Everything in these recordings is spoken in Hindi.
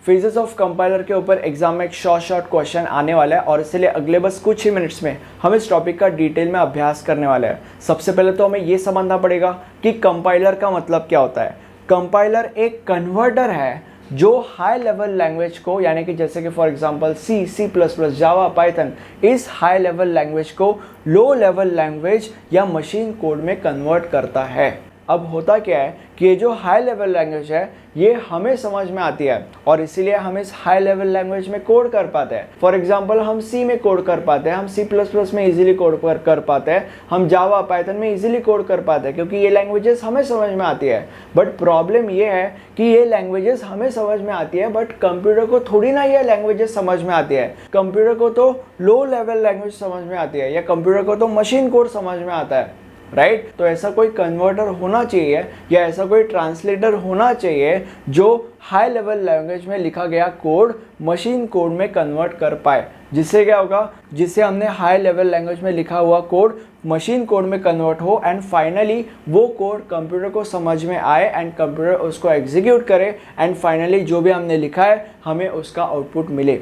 फेजेस ऑफ कंपाइलर के ऊपर एग्जाम में एक शॉर्ट क्वेश्चन आने वाला है और इसलिए अगले बस कुछ ही मिनट्स में हम इस टॉपिक का डिटेल में अभ्यास करने वाले हैं। सबसे पहले तो हमें ये समझना पड़ेगा कि कंपाइलर का मतलब क्या होता है। कंपाइलर एक कन्वर्टर है जो हाई लेवल लैंग्वेज को, यानी कि जैसे कि for example C++, Java, Python, इस हाई लेवल लैंग्वेज को लो लेवल लैंग्वेज या मशीन कोड में कन्वर्ट करता है। अब होता क्या है कि ये जो हाई लेवल लैंग्वेज है ये हमें समझ में आती है और इसीलिए हम इस हाई लेवल लैंग्वेज में कोड कर पाते हैं। फॉर एग्जांपल हम C में कोड कर पाते हैं, हम C++ में इजीली कोड कर पाते हैं, हम जावा, पाइथन में इजीली कोड कर पाते हैं क्योंकि ये लैंग्वेजेस हमें समझ में आती है। बट प्रॉब्लम ये है कि ये लैंग्वेजेस हमें समझ में आती है बट कंप्यूटर को थोड़ी ना ये लैंग्वेजेस समझ में आती है। कंप्यूटर को तो लो लेवल लैंग्वेज समझ में आती है या कंप्यूटर को तो मशीन कोड समझ में आता है, राइट। तो ऐसा कोई कन्वर्टर होना चाहिए या ऐसा कोई ट्रांसलेटर होना चाहिए जो हाई लेवल लैंग्वेज में लिखा गया कोड मशीन कोड में कन्वर्ट कर पाए। जिससे क्या होगा, जिससे हमने हाई लेवल लैंग्वेज में लिखा हुआ कोड मशीन कोड में कन्वर्ट हो एंड फाइनली वो कोड कंप्यूटर को समझ में आए एंड कंप्यूटर उसको एग्जीक्यूट करे एंड फाइनली जो भी हमने लिखा है हमें उसका आउटपुट मिले।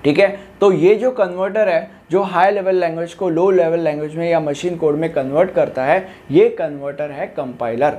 ठीक है, तो ये जो कन्वर्टर है जो हाई लेवल लैंग्वेज को लो लेवल लैंग्वेज में या मशीन कोड में कन्वर्ट करता है, ये कन्वर्टर है कंपाइलर।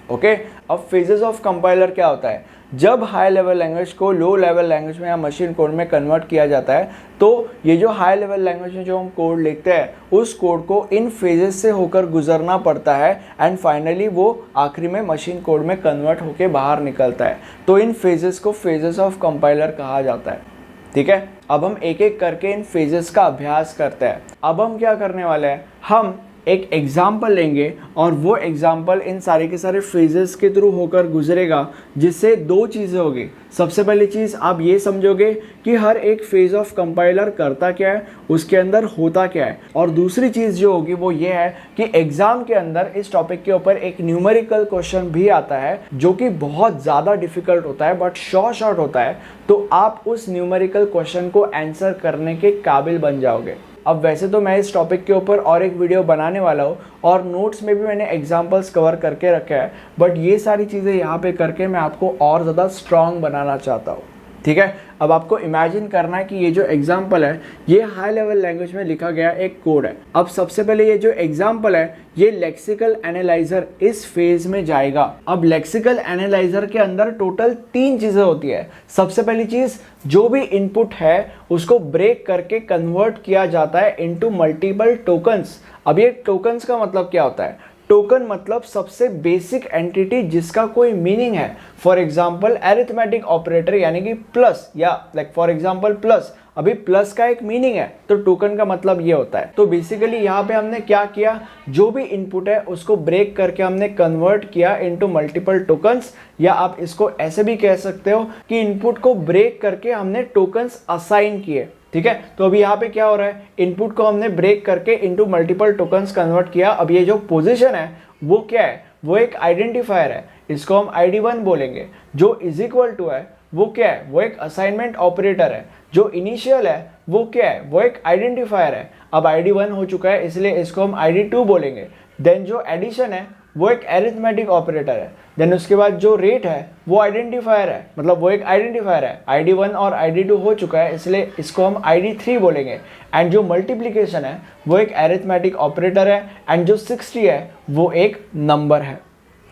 ओके, अब फेजेस ऑफ कंपाइलर क्या होता है। जब हाई लेवल लैंग्वेज को लो लेवल लैंग्वेज में या मशीन कोड में कन्वर्ट किया जाता है तो ये जो हाई लेवल लैंग्वेज में जो हम कोड लिखते हैं उस कोड को इन फेजेस से होकर गुजरना पड़ता है एंड फाइनली वो आखिरी में मशीन कोड में कन्वर्ट होकर बाहर निकलता है। तो इन फेजेस को फेजेस ऑफ कंपाइलर कहा जाता है। ठीक है, अब हम एक एक करके इन फेजेस का अभ्यास करते हैं। अब हम क्या करने वाले हैं, हम एक एग्जाम्पल लेंगे और वो एग्जाम्पल इन सारे के सारे फेजेस के थ्रू होकर गुजरेगा, जिससे दो चीज़ें होगी। सबसे पहली चीज़ आप ये समझोगे कि हर एक फेज ऑफ कंपाइलर करता क्या है, उसके अंदर होता क्या है, और दूसरी चीज़ जो होगी वो ये है कि एग्जाम के अंदर इस टॉपिक के ऊपर एक न्यूमेरिकल क्वेश्चन भी आता है जो कि बहुत ज़्यादा डिफिकल्ट होता है बट शॉर्ट होता है। तो आप उस न्यूमेरिकल क्वेश्चन को आंसर करने के काबिल बन जाओगे। अब वैसे तो मैं इस टॉपिक के ऊपर और एक वीडियो बनाने वाला हूँ और नोट्स में भी मैंने एग्जांपल्स कवर करके रखे हैं, बट ये सारी चीज़ें यहाँ पे करके मैं आपको और ज़्यादा स्ट्रॉन्ग बनाना चाहता हूँ। ठीक है, अब आपको इमेजिन करना है कि ये जो एग्जाम्पल है ये हाई लेवल लैंग्वेज में लिखा गया एक कोड है। अब सबसे पहले ये जो एग्जाम्पल है ये लेक्सिकल एनालाइजर इस फेज में जाएगा। अब लेक्सिकल एनालाइजर के अंदर टोटल 3 चीज़ें होती है। सबसे पहली चीज़, जो भी इनपुट है उसको ब्रेक करके कन्वर्ट किया जाता है इनटू मल्टीपल टोकन्स। अब ये टोकन्स का मतलब क्या होता है। टोकन मतलब सबसे बेसिक एंटिटी जिसका कोई मीनिंग है। फॉर एग्जाम्पल एरिथमेटिक ऑपरेटर यानी कि प्लस, या लाइक फॉर एग्जाम्पल प्लस, अभी प्लस का एक मीनिंग है तो टोकन का मतलब ये होता है। तो बेसिकली यहाँ पे हमने क्या किया, जो भी इनपुट है उसको ब्रेक करके हमने कन्वर्ट किया इनटू मल्टीपल टोकन्स, या आप इसको ऐसे भी कह सकते हो कि इनपुट को ब्रेक करके हमने टोकन्स असाइन किए। ठीक है, तो अभी यहाँ पे क्या हो रहा है, इनपुट को हमने ब्रेक करके इनटू मल्टीपल टोकन्स कन्वर्ट किया। अब ये जो पोजीशन है वो क्या है, वो एक आइडेंटिफायर है, इसको हम ID1 बोलेंगे। जो इज इक्वल टू है वो क्या है, वो एक असाइनमेंट ऑपरेटर है। जो इनिशियल है वो क्या है, वो एक आइडेंटिफायर है। अब ID1 हो चुका है इसलिए इसको हम ID2 बोलेंगे। देन जो एडिशन है वो एक एरिथमेटिक ऑपरेटर है। देन उसके बाद जो रेट है वो आइडेंटिफायर है, मतलब वो एक आइडेंटिफायर है। ID1 और ID2 हो चुका है इसलिए इसको हम ID3 बोलेंगे। एंड जो मल्टीप्लिकेशन है वो एक एरिथमेटिक ऑपरेटर है एंड जो 60 है वो एक नंबर है।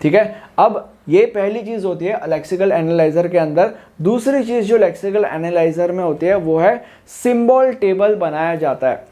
ठीक है, अब ये पहली चीज़ होती है लेक्सिकल एनालाइजर के अंदर। दूसरी चीज़ जो लेक्सिकल एनालाइजर में होती है वो है सिंबल टेबल बनाया जाता है।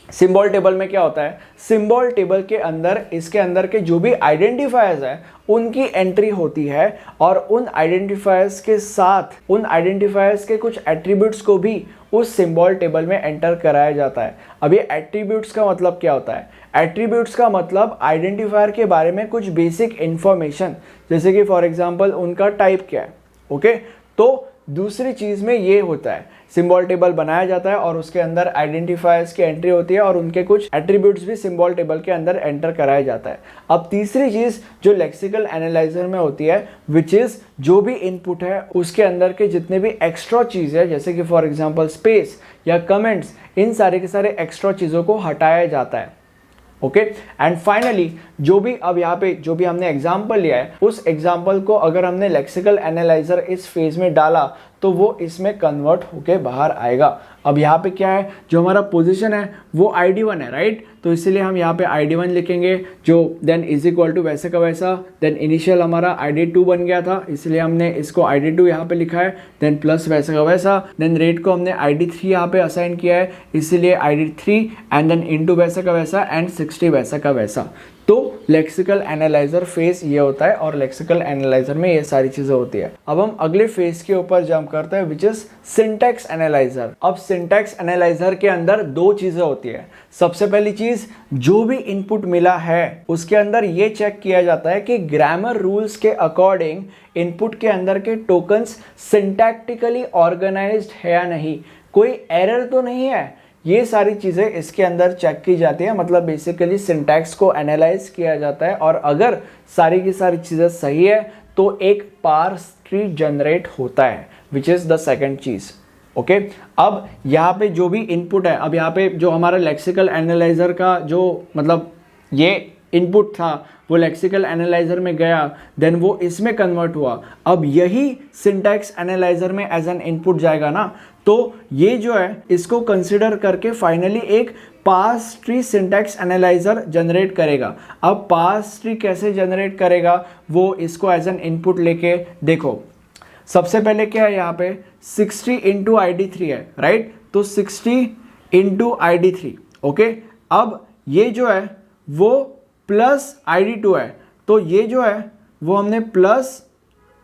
सिंबल टेबल में क्या होता है, सिंबल टेबल के अंदर इसके अंदर के जो भी आइडेंटिफायर्स हैं उनकी एंट्री होती है और उन आइडेंटिफायर्स के साथ उन आइडेंटिफायर्स के कुछ एट्रीब्यूट्स को भी उस सिंबल टेबल में एंटर कराया जाता है। अब ये एट्रीब्यूट्स का मतलब क्या होता है, एट्रीब्यूट्स का मतलब आइडेंटिफायर के बारे में कुछ बेसिक इन्फॉर्मेशन, जैसे कि फॉर एग्जांपल उनका टाइप क्या है। ओके, तो दूसरी चीज़ में ये होता है, सिंबल टेबल बनाया जाता है और उसके अंदर आइडेंटिफायर्स की एंट्री होती है और उनके कुछ एट्रीब्यूट्स भी सिंबल टेबल के अंदर एंटर कराया जाता है। अब तीसरी चीज़ जो लेक्सिकल एनालाइजर में होती है विच इज़, जो भी इनपुट है उसके अंदर के जितने भी एक्स्ट्रा चीज़ है जैसे कि फॉर एग्जांपल स्पेस या कमेंट्स, इन सारे के सारे एक्स्ट्रा चीज़ों को हटाया जाता है। ओके, एंड फाइनली जो भी अब यहाँ पे जो भी हमने एग्जाम्पल लिया है उस एग्जाम्पल को अगर हमने लेक्सिकल एनालाइजर इस फेज में डाला तो वो इसमें कन्वर्ट होके बाहर आएगा। अब यहाँ पे क्या है, जो हमारा पोजीशन है वो ID1 है, राइट। तो इसीलिए हम यहाँ पे ID1 लिखेंगे, जो देन इज इक्वल टू वैसे का वैसा, देन इनिशियल हमारा ID2 बन गया था, इसलिए हमने इसको ID2 यहाँ पे लिखा है, देन प्लस वैसे का वैसा, देन रेट को हमने ID3 यहाँ पे असाइन किया है, इसीलिए ID3 एंड देन इनटू वैसा का वैसा एंड 60 वैसा का वैसा। तो लेक्सिकल एनालाइजर फेज ये होता है और लेक्सिकल एनालाइजर में ये सारी चीजें होती है। अब हम अगले फेज के ऊपर जंप करते हैं, विच इज सिंटैक्स एनालाइजर। अब सिंटैक्स एनालाइजर के अंदर दो चीजें होती है। सबसे पहली चीज, जो भी इनपुट मिला है उसके अंदर ये चेक किया जाता है कि ग्रामर रूल्स के अकॉर्डिंग इनपुट के अंदर के टोकन्स सिंटैक्टिकली ऑर्गेनाइज्ड है या नहीं, कोई एरर तो नहीं है। ये सारी चीज़ें इसके अंदर चेक की जाती है, मतलब बेसिकली सिंटैक्स को एनालाइज किया जाता है, और अगर सारी की सारी चीज़ें सही है तो एक पार्स ट्री जनरेट होता है, which is the second cheese. Okay, अब यहाँ पे जो भी इनपुट है, अब यहाँ पे जो हमारा लेक्सिकल एनालाइजर का जो मतलब ये इनपुट था वो लेक्सिकल एनालाइजर में गया, देन वो इसमें कन्वर्ट हुआ। अब यही सिंटैक्स एनालाइजर में एज एन इनपुट जाएगा ना, तो ये जो है इसको कंसिडर करके फाइनली एक parse tree syntax analyser generate करेगा। अब पार्स ट्री कैसे जनरेट करेगा, वो इसको एज एन इनपुट लेके देखो। सबसे पहले क्या है, यहाँ पे 60 इंटू ID3 है, राइट। तो 60 इंटू ID3, ओके। अब ये जो है वो प्लस ID2 है, तो ये जो है वो हमने प्लस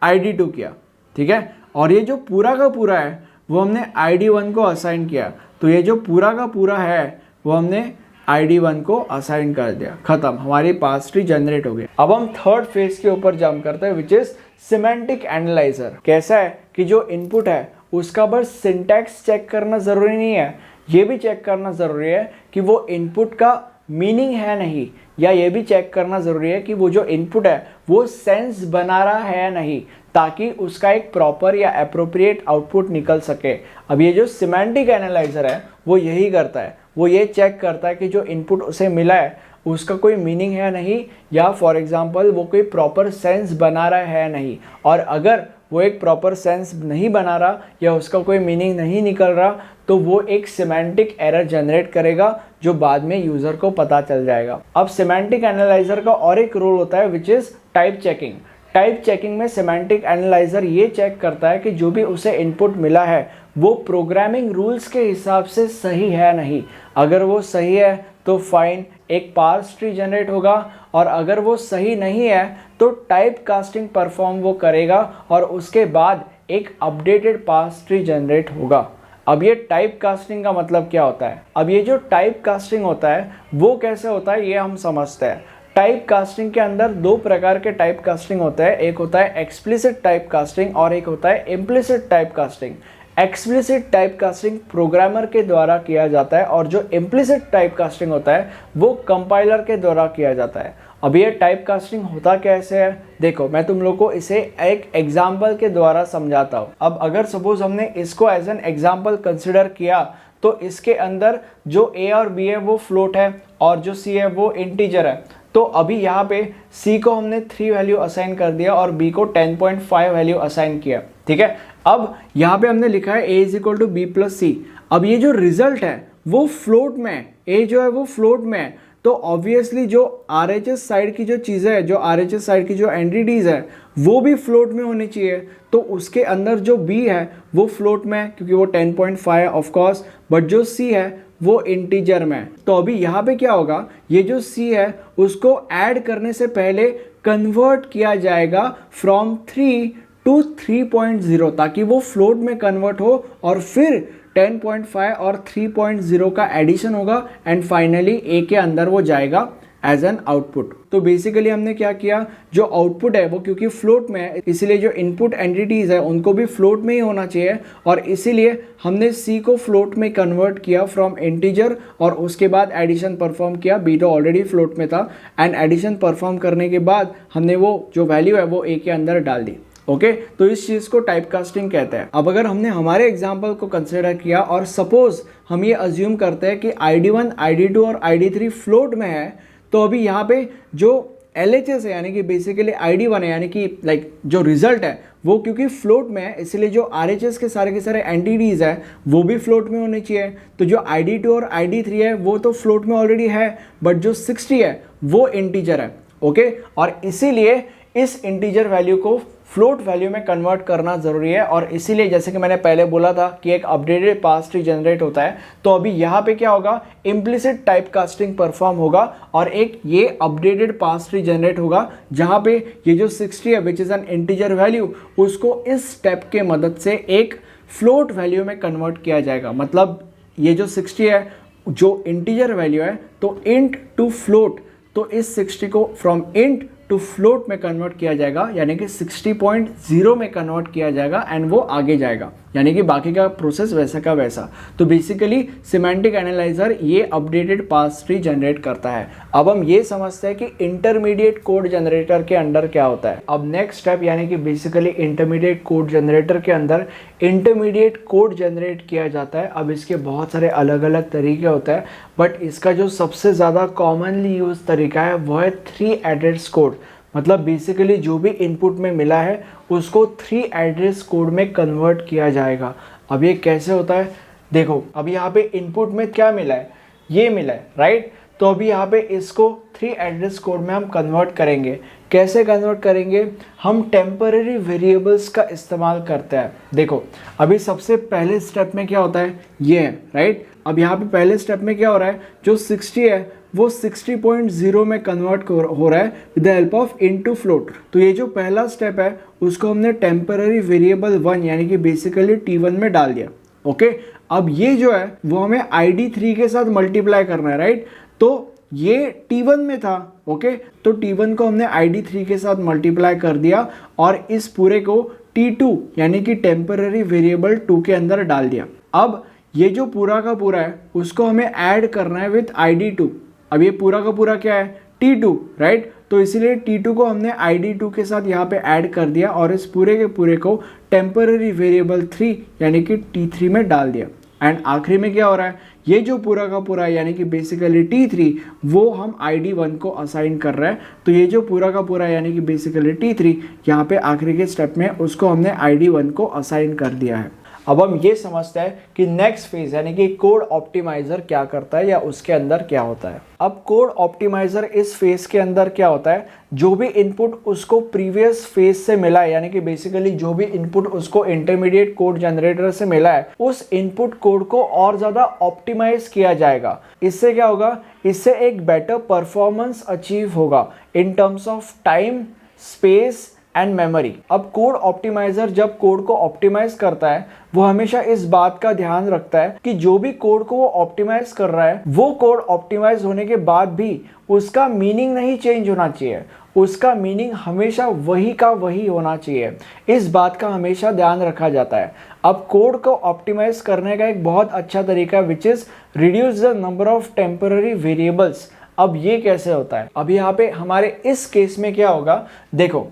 ID2 किया, ठीक है। और ये जो पूरा का पूरा है वो हमने ID1 को असाइन किया, तो ये जो पूरा का पूरा है वो हमने ID1 को असाइन कर दिया, खत्म, हमारी पार्स ट्री जनरेट हो गई। अब हम थर्ड फेज के ऊपर जंप करते हैं, विच इज सिमेंटिक एनालाइजर। कैसा है कि जो इनपुट है उसका बस सिंटैक्स चेक करना जरूरी नहीं है, ये भी चेक करना जरूरी है कि वो इनपुट का मीनिंग है नहीं, या ये भी चेक करना जरूरी है कि वो जो इनपुट है वो सेंस बना रहा है या नहीं, ताकि उसका एक प्रॉपर या एप्रोप्रिएट आउटपुट निकल सके। अब ये जो सिमेंटिक एनालाइजर है वो यही करता है, वो ये चेक करता है कि जो इनपुट उसे मिला है उसका कोई मीनिंग है नहीं, या फॉर एग्जांपल वो कोई प्रॉपर सेंस बना रहा है नहीं। और अगर वो एक प्रॉपर सेंस नहीं बना रहा या उसका कोई मीनिंग नहीं निकल रहा, तो वो एक सिमेंटिक एरर जनरेट करेगा जो बाद में यूज़र को पता चल जाएगा। अब सिमेंटिक एनालाइजर का और एक रोल होता है, which is type checking. Type checking में सिमेंटिक एनालाइजर ये चेक करता है कि जो भी उसे इनपुट मिला है वो प्रोग्रामिंग रूल्स के हिसाब से सही है नहीं। अगर वो सही है तो फाइन, एक पार्स ट्री जनरेट होगा, और अगर वो सही नहीं है तो टाइप कास्टिंग परफॉर्म वो करेगा और उसके बाद एक अपडेटेड पार्स ट्री जनरेट होगा। अब ये टाइप कास्टिंग का मतलब क्या होता है, अब ये जो टाइप कास्टिंग होता है वो कैसे होता है ये हम समझते हैं। टाइप कास्टिंग के अंदर दो प्रकार के टाइप कास्टिंग होता है, एक होता है एक्सप्लिसिट टाइप कास्टिंग और एक होता है implicit type casting. Explicit type casting programmer के द्वारा किया जाता है और जो इम्प्लिसिट टाइप कास्टिंग होता है वो कंपाइलर के द्वारा किया जाता है। अब ये टाइप कास्टिंग होता कैसे है, देखो मैं तुम लोग को इसे एक एग्जाम्पल के द्वारा समझाता हूँ। अब अगर सपोज हमने इसको एज एन एग्जाम्पल कंसिडर किया, तो इसके अंदर जो A और B है वो फ्लोट है और जो C है वो इंटीजर है। तो अभी यहाँ पे C को हमने 3 वैल्यू असाइन कर दिया और B को 10.5 वैल्यू असाइन किया, ठीक है। अब यहाँ पे हमने लिखा है A = B + C। अब ये जो रिजल्ट है वो फ्लोट में है, A जो है वो फ्लोट में है, तो ऑब्वियसली जो RHS साइड की जो चीज़ें है, जो RHS साइड की जो एंटिटीज़ है वो भी फ्लोट में होनी चाहिए। तो उसके अंदर जो B है वो फ्लोट में है क्योंकि वो 10.5 है ऑफकोर्स, बट जो C है वो इंटीजर में है। तो अभी यहाँ पे क्या होगा, ये जो C है उसको ऐड करने से पहले कन्वर्ट किया जाएगा फ्रॉम 3 to 3.0 ताकि वो फ्लोट में कन्वर्ट हो, और फिर 10.5 और 3.0 का एडिशन होगा एंड फाइनली A के अंदर वो जाएगा एज एन आउटपुट। तो बेसिकली हमने क्या किया, जो आउटपुट है वो क्योंकि फ्लोट में है इसीलिए जो इनपुट एंटिटीज है उनको भी फ्लोट में ही होना चाहिए, और इसीलिए हमने C को फ्लोट में कन्वर्ट किया फ्रॉम इंटीजर, और उसके बाद एडिशन परफॉर्म किया। B तो ऑलरेडी फ्लोट में था एंड एडिशन परफॉर्म करने के बाद हमने वो जो वैल्यू है वो A के अंदर डाल दी। ओके, तो इस चीज़ को टाइप कास्टिंग कहते हैं। अब अगर हमने हमारे एग्जाम्पल को कंसिडर किया और सपोज हम ये अज्यूम करते हैं कि ID1, ID2 और ID3 फ्लोट में है, तो अभी यहाँ पे जो LHS है यानी कि बेसिकली ID1 है, यानी कि लाइक जो रिजल्ट है वो क्योंकि फ्लोट में है इसलिए जो RHS के सारे एंटिटीज है वो भी फ्लोट में होने चाहिए। तो जो ID2 और ID3 है वो तो फ्लोट में ऑलरेडी है, बट जो 60 है वो इंटीजर है। ओके, और इसीलिए इस इंटीजर वैल्यू को फ्लोट वैल्यू में कन्वर्ट करना ज़रूरी है। और इसीलिए जैसे कि मैंने पहले बोला था कि एक अपडेटेड पास ट्री जनरेट होता है, तो अभी यहाँ पे क्या होगा, इम्प्लिसिट टाइप कास्टिंग परफॉर्म होगा और एक ये अपडेटेड पास ट्री जनरेट होगा जहाँ पे ये जो 60 है which is an integer value, उसको इस स्टेप के मदद से एक फ्लोट वैल्यू में कन्वर्ट किया जाएगा। मतलब ये जो 60 है जो इंटीजर वैल्यू है तो इंट टू फ्लोट, तो इस 60 को फ्रॉम इंट टू फ्लोट में कन्वर्ट किया जाएगा, यानी कि 60.0 में कन्वर्ट किया जाएगा एंड वो आगे जाएगा, यानी कि बाकी का प्रोसेस वैसा का वैसा। तो बेसिकली सिमेंटिक एनालाइजर ये अपडेटेड पास ट्री जनरेट करता है। अब हम ये समझते हैं कि इंटरमीडिएट कोड जनरेटर के अंदर क्या होता है। अब नेक्स्ट स्टेप यानी कि बेसिकली इंटरमीडिएट कोड जनरेटर के अंदर इंटरमीडिएट कोड जनरेट किया जाता है। अब इसके बहुत सारे अलग अलग तरीके होते हैं, बट इसका जो सबसे ज़्यादा कॉमनली यूज तरीका है वो है 3 एड्रेस कोड। मतलब बेसिकली जो भी इनपुट में मिला है उसको 3 एड्रेस कोड में कन्वर्ट किया जाएगा। अब ये कैसे होता है, देखो अब यहाँ पे इनपुट में क्या मिला है, ये मिला है राइट। तो अभी यहाँ पे इसको 3 एड्रेस कोड में हम कन्वर्ट करेंगे। कैसे कन्वर्ट करेंगे, हम टेम्पररी वेरिएबल्स का इस्तेमाल करते हैं। देखो अभी सबसे पहले स्टेप में क्या होता है, ये है राइट। अब यहाँ पे पहले स्टेप में क्या हो रहा है, जो 60 है वो 60.0 में कन्वर्ट हो रहा है with the help of into float. तो ये जो पहला स्टेप है उसको हमने टेम्पररी वेरिएबल 1 यानी कि बेसिकली T1 में डाल दिया। ओके, अब ये जो है वो हमें ID3 के साथ मल्टीप्लाई करना है राइट। तो ये T1 में था, ओके, तो T1 को हमने ID3 के साथ मल्टीप्लाई कर दिया और इस पूरे को T2 यानी कि टेम्पररी वेरिएबल 2 के अंदर डाल दिया। अब ये जो पूरा का पूरा है उसको हमें ऐड करना है विथ ID2। अब ये पूरा का पूरा क्या है, T2 राइट। तो इसीलिए T2 को हमने ID2 के साथ यहाँ पे ऐड कर दिया और इस पूरे के पूरे को टेम्पररी वेरिएबल 3 यानी कि T3 में डाल दिया। एंड आखिरी में क्या हो रहा है, ये जो पूरा का पूरा है यानी कि बेसिकली T3 वो हम ID1 को असाइन कर रहे हैं। तो ये जो पूरा का पूरा है यानी कि बेसिकली T3 यहाँ पे आखिरी के स्टेप में उसको हमने ID1 को असाइन कर दिया है। अब हम ये समझते हैं कि नेक्स्ट फेज यानी कि कोड ऑप्टिमाइजर क्या करता है या उसके अंदर क्या होता है। अब कोड ऑप्टिमाइजर इस फेज के अंदर क्या होता है, जो भी इनपुट उसको प्रीवियस फेज से मिला है यानी कि बेसिकली जो भी इनपुट उसको इंटरमीडिएट कोड जनरेटर से मिला है उस इनपुट कोड को और ज़्यादा ऑप्टिमाइज किया जाएगा। इससे क्या होगा, इससे एक बेटर परफॉर्मेंस अचीव होगा in terms of time, space and memory. अब कोड ऑप्टिमाइजर जब कोड को ऑप्टिमाइज करता है वो हमेशा इस बात का ध्यान रखता है कि जो भी कोड को वो ऑप्टिमाइज कर रहा है वो कोड ऑप्टिमाइज होने के बाद भी उसका मीनिंग नहीं चेंज होना चाहिए, उसका मीनिंग हमेशा वही का वही होना चाहिए। इस बात का हमेशा ध्यान रखा जाता है। अब कोड को ऑप्टिमाइज करने का एक बहुत अच्छा तरीका which is reduce the number of temporary variables. अब ये कैसे होता है, अब यहाँ पे हमारे इस केस में क्या होगा, देखो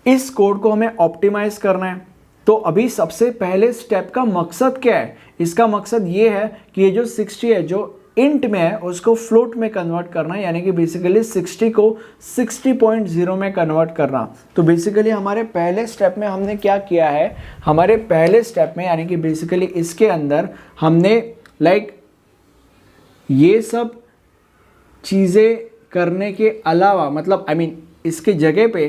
इस कोड को हमें ऑप्टिमाइज करना है। तो अभी सबसे पहले स्टेप का मकसद क्या है, इसका मकसद ये है कि ये जो 60 है जो इंट में है उसको फ्लोट में कन्वर्ट करना है, यानी कि बेसिकली 60 को 60.0 में कन्वर्ट करना। तो बेसिकली हमारे पहले स्टेप में हमने क्या किया है, हमारे पहले स्टेप में यानी कि बेसिकली इसके अंदर हमने लाइक ये सब चीज़ें करने के अलावा मतलब इसके जगह पे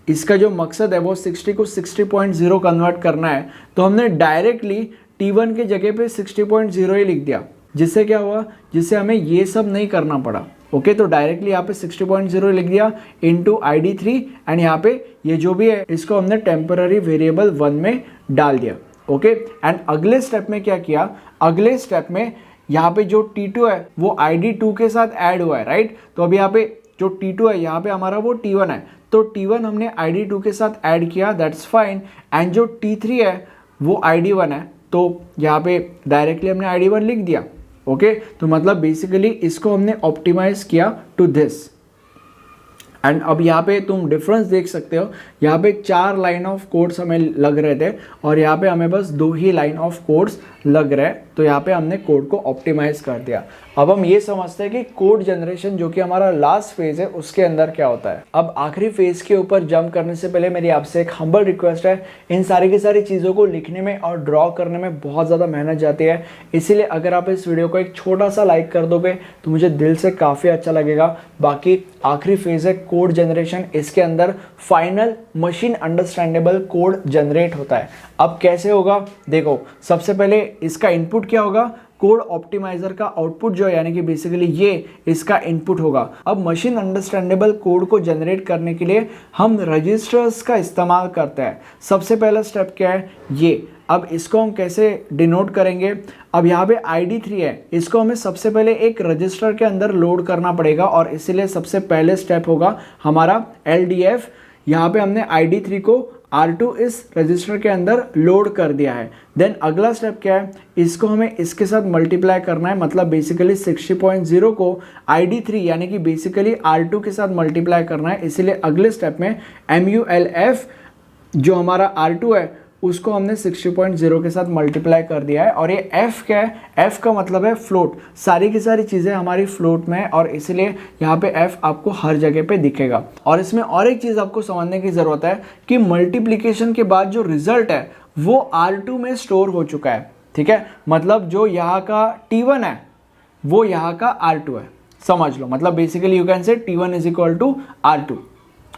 इसका जो मकसद है वो 60 को 60.0 कन्वर्ट करना है। तो हमने डायरेक्टली T1 के जगह पे 60.0 ही लिख दिया, जिससे क्या हुआ, जिससे हमें ये सब नहीं करना पड़ा। ओके, तो डायरेक्टली यहाँ पे 60.0 लिख दिया इनटू ID3 एंड यहाँ पे ये जो भी है इसको हमने टेम्पररी वेरिएबल 1 में डाल दिया। ओके, एंड अगले स्टेप में क्या किया, अगले स्टेप में यहाँ पे जो T2 है वो ID2 के साथ ऐड हुआ है राइट। तो अभी यहाँ पे जो T2 है यहाँ पे हमारा वो T1 है, तो T1 हमने ID2 के साथ ऐड किया, दैट्स फाइन। एंड जो T3 है वो ID1 है, तो यहाँ पे डायरेक्टली हमने ID1 लिख दिया। ओके, तो मतलब बेसिकली इसको हमने ऑप्टिमाइज किया टू दिस। एंड अब यहाँ पे तुम डिफरेंस देख सकते हो, यहाँ पे 4 लाइन ऑफ कोड्स हमें लग रहे थे और यहाँ पे हमें बस 2 ही लाइन ऑफ कोड्स लग रहे हैं। तो यहाँ पे हमने कोड को ऑप्टिमाइज कर दिया। अब हम ये समझते हैं कि कोड जनरेशन जो कि हमारा लास्ट फेज है उसके अंदर क्या होता है। अब आखिरी फेज के ऊपर जंप करने से पहले मेरी आपसे एक हम्बल रिक्वेस्ट है, इन सारी की सारी चीज़ों को लिखने में और ड्रॉ करने में बहुत ज़्यादा मेहनत जाती है, इसीलिए अगर आप इस वीडियो को एक छोटा सा लाइक कर दोगे तो मुझे दिल से काफ़ी अच्छा लगेगा। बाकी आखिरी फेज है कोड जनरेशन, इसके अंदर final machine understandable code generate होता है। अब कैसे होगा देखो, सबसे पहले इसका इनपुट क्या होगा, कोड ऑप्टिमाइजर का आउटपुट जो है यानी कि बेसिकली ये इसका इनपुट होगा। अब मशीन अंडरस्टैंडेबल कोड को जनरेट करने के लिए हम रजिस्टर्स का इस्तेमाल करते हैं। सबसे पहला स्टेप क्या है ये, अब इसको हम कैसे डिनोट करेंगे। अब यहाँ पे ID3 है, इसको हमें सबसे पहले एक रजिस्टर के अंदर लोड करना पड़ेगा और इसीलिए सबसे पहले स्टेप होगा हमारा LDF। यहाँ पे हमने ID3 को R2 इस रजिस्टर के अंदर लोड कर दिया है। देन अगला स्टेप क्या है, इसको हमें इसके साथ मल्टीप्लाई करना है, मतलब बेसिकली 60.0 को ID3 यानी कि बेसिकली R2 के साथ मल्टीप्लाई करना है। इसीलिए अगले स्टेप में MULF जो हमारा R2 है उसको हमने 60.0 के साथ मल्टीप्लाई कर दिया है। और ये F क्या है, F का मतलब है फ्लोट, सारी की सारी चीज़ें हमारी फ्लोट में है और इसलिए यहाँ पे F आपको हर जगह पे दिखेगा। और इसमें और एक चीज़ आपको समझने की ज़रूरत है कि मल्टीप्लिकेशन के बाद जो रिजल्ट है वो R2 में स्टोर हो चुका है, ठीक है। मतलब जो यहाँ का T1 है वो यहाँ का R2 है, समझ लो। मतलब basically you can say T1 is equal to R2,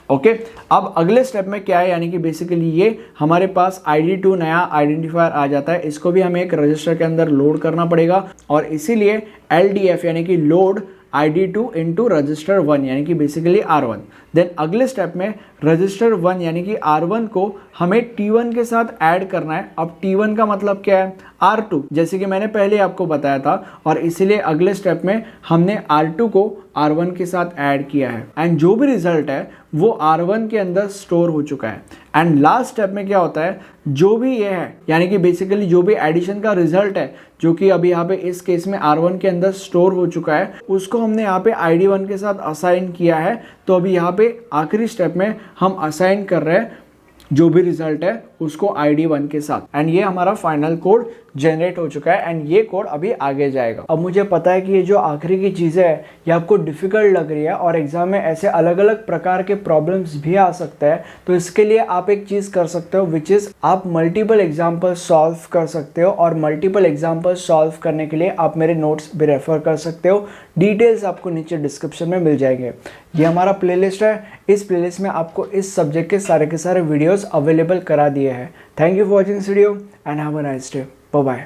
okay. अब अगले स्टेप में क्या है, यानी कि बेसिकली ये हमारे पास ID2 नया आइडेंटिफायर आ जाता है, इसको भी हमें एक रजिस्टर के अंदर लोड करना पड़ेगा और इसीलिए LDF यानी कि लोड ID2 इंटू रजिस्टर 1 यानी कि बेसिकली R1। देन अगले स्टेप में रजिस्टर 1 यानी कि R1 को हमें T1 के साथ ऐड करना है। अब T1 का मतलब क्या है, R2, जैसे कि मैंने पहले आपको बताया था, और इसीलिए अगले स्टेप में हमने R2 को R1 के साथ ऐड किया है एंड जो भी रिजल्ट है वो R1 के अंदर स्टोर हो चुका है। एंड लास्ट स्टेप में क्या होता है, जो भी ये है यानी कि बेसिकली जो भी एडिशन का रिजल्ट है जो कि अभी यहाँ पे इस केस में R1 के अंदर स्टोर हो चुका है, उसको हमने यहाँ पे ID1 के साथ असाइन किया है। तो अभी यहाँ पे आखिरी स्टेप में हम असाइन कर रहे हैं जो भी रिजल्ट है उसको ID1 के साथ, एंड ये हमारा फाइनल कोड जनरेट हो चुका है एंड ये कोड अभी आगे जाएगा। अब मुझे पता है कि ये जो आखिरी की चीज़ें है ये आपको डिफिकल्ट लग रही है और एग्जाम में ऐसे अलग अलग प्रकार के प्रॉब्लम्स भी आ सकते हैं, तो इसके लिए आप एक चीज़ कर सकते हो विच इज़ आप मल्टीपल एग्जाम्पल सॉल्व कर सकते हो और मल्टीपल एग्जाम्पल सॉल्व करने के लिए आप मेरे नोट्स भी रेफर कर सकते हो। डिटेल्स आपको नीचे डिस्क्रिप्शन में मिल जाएंगे। ये हमारा प्लेलिस्ट है, इस प्लेलिस्ट में आपको इस सब्जेक्ट के सारे वीडियोज़ अवेलेबल करा दिए हैं। Thank you for watching this video and have a nice day. Bye bye.